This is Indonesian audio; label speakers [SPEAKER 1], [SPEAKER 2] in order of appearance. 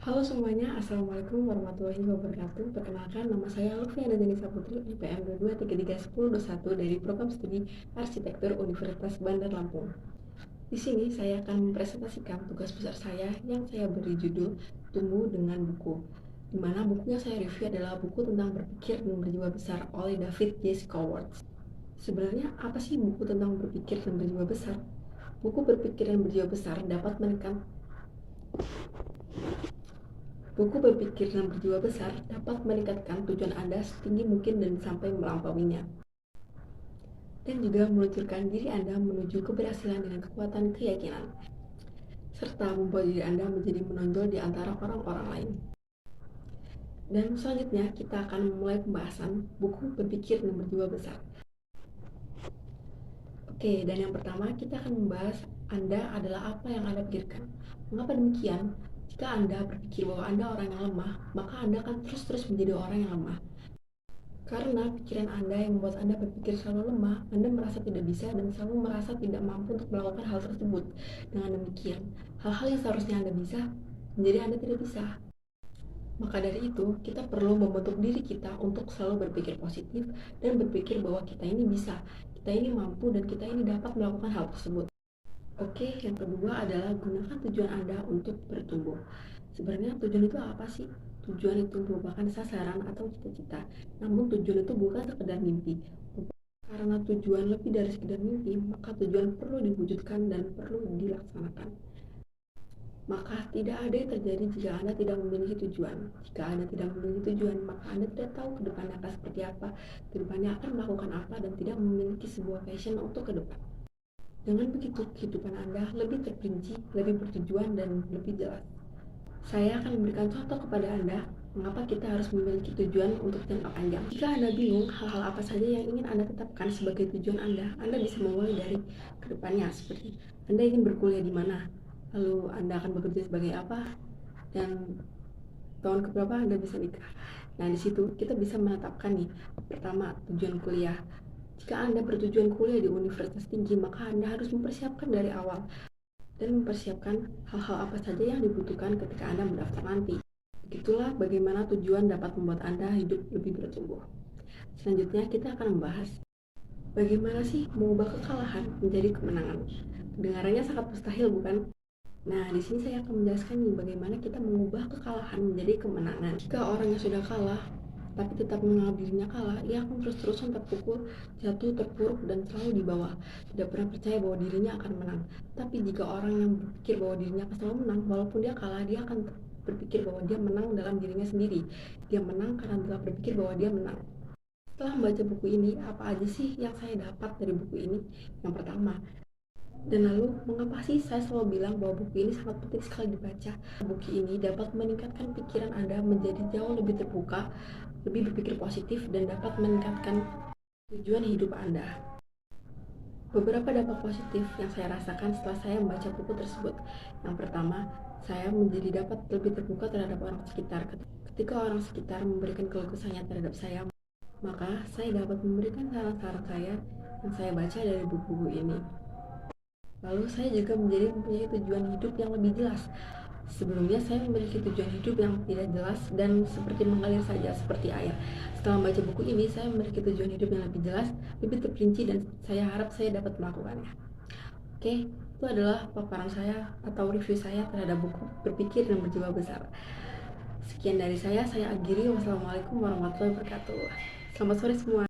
[SPEAKER 1] Halo semuanya, Assalamualaikum warahmatullahi wabarakatuh. Perkenalkan, nama saya Lutfiana Denisa Putri, IPM 22331021 dari Program Studi Arsitektur Universitas Bandar Lampung. Di sini saya akan mempresentasikan tugas besar saya yang saya beri judul Tumbuh dengan Buku, di mana bukunya saya review adalah buku tentang berpikir dan berjiwa besar oleh David J. Schwartz. Sebenarnya apa sih buku tentang berpikir dan berjiwa besar? Buku berpikir dan berjiwa besar dapat menekan Buku berpikir dan berjiwa besar dapat meningkatkan tujuan Anda setinggi mungkin dan sampai melampauinya, dan juga meluncurkan diri Anda menuju keberhasilan dengan kekuatan keyakinan, serta membuat diri Anda menjadi menonjol di antara orang-orang lain. Dan selanjutnya kita akan memulai pembahasan buku berpikir dan berjiwa besar. Oke, dan yang pertama kita akan membahas Anda adalah apa yang Anda pikirkan. Mengapa demikian? Jika Anda berpikir bahwa Anda orang yang lemah, maka Anda akan terus-terus menjadi orang yang lemah. Karena pikiran Anda yang membuat Anda berpikir selalu lemah, Anda merasa tidak bisa dan selalu merasa tidak mampu untuk melakukan hal tersebut. Dengan demikian, hal-hal yang seharusnya Anda bisa, menjadi Anda tidak bisa. Maka dari itu, kita perlu membentuk diri kita untuk selalu berpikir positif dan berpikir bahwa kita ini bisa, kita ini mampu, dan kita ini dapat melakukan hal tersebut. Oke, yang kedua adalah gunakan tujuan Anda untuk bertumbuh. Sebenarnya tujuan itu apa sih? Tujuan itu merupakan sasaran atau cita-cita. Namun tujuan itu bukan sekedar mimpi. Karena tujuan lebih dari sekedar mimpi, maka tujuan perlu diwujudkan dan perlu dilaksanakan. Maka tidak ada yang terjadi jika Anda tidak memiliki tujuan. Jika Anda tidak memiliki tujuan, maka Anda tidak tahu ke depannya akan seperti apa, ke depannya akan melakukan apa, dan tidak memiliki sebuah passion untuk ke depan. Dengan begitu, kehidupan Anda lebih terperinci, lebih bertujuan, dan lebih jelas. Saya akan memberikan contoh kepada Anda mengapa kita harus memiliki tujuan untuk jangka panjang. Jika Anda bingung hal-hal apa saja yang ingin Anda tetapkan sebagai tujuan Anda bisa memulai dari kedepannya, seperti Anda ingin berkuliah di mana, lalu Anda akan bekerja sebagai apa, dan tahun keberapa Anda bisa nikah. Nah, di situ kita bisa menetapkan nih, pertama, tujuan kuliah. Jika Anda bertujuan kuliah di universitas tinggi, maka Anda harus mempersiapkan dari awal dan mempersiapkan hal-hal apa saja yang dibutuhkan ketika Anda mendaftar nanti. Begitulah bagaimana tujuan dapat membuat Anda hidup lebih bertumbuh. Selanjutnya kita akan membahas bagaimana sih mengubah kekalahan menjadi kemenangan. Kedengarannya sangat mustahil, bukan? Nah, di sini saya akan menjelaskan nih bagaimana kita mengubah kekalahan menjadi kemenangan. Jika orang yang sudah kalah tapi tetap menganggap dirinya kalah, ia akan terus-terusan terpukul, jatuh, terpuruk, dan selalu di bawah. Tidak pernah percaya bahwa dirinya akan menang. Tapi jika orang yang berpikir bahwa dirinya akan selalu menang, walaupun dia kalah, dia akan berpikir bahwa dia menang dalam dirinya sendiri. Dia menang karena dia berpikir bahwa dia menang. Setelah membaca buku ini, apa aja sih yang saya dapat dari buku ini? Yang pertama, dan lalu, mengapa sih saya selalu bilang bahwa buku ini sangat penting sekali dibaca? Buku ini dapat meningkatkan pikiran Anda menjadi jauh lebih terbuka, lebih berpikir positif, dan dapat meningkatkan tujuan hidup Anda. Beberapa dampak positif yang saya rasakan setelah saya membaca buku tersebut. Yang pertama, saya menjadi dapat lebih terbuka terhadap orang sekitar. Ketika orang sekitar memberikan keluh kesahnya terhadap saya, maka saya dapat memberikan saran-saran saya yang saya baca dari buku-buku ini. Lalu saya juga menjadi mempunyai tujuan hidup yang lebih jelas. Sebelumnya saya memiliki tujuan hidup yang tidak jelas dan seperti mengalir saja seperti air. Setelah membaca buku ini, saya memiliki tujuan hidup yang lebih jelas, lebih terperinci, dan saya harap saya dapat melakukannya. Oke, itu adalah paparan saya atau review saya terhadap buku Berpikir dan Berjiwa Besar. Sekian dari saya akhiri. Wassalamualaikum warahmatullahi wabarakatuh. Selamat sore semua.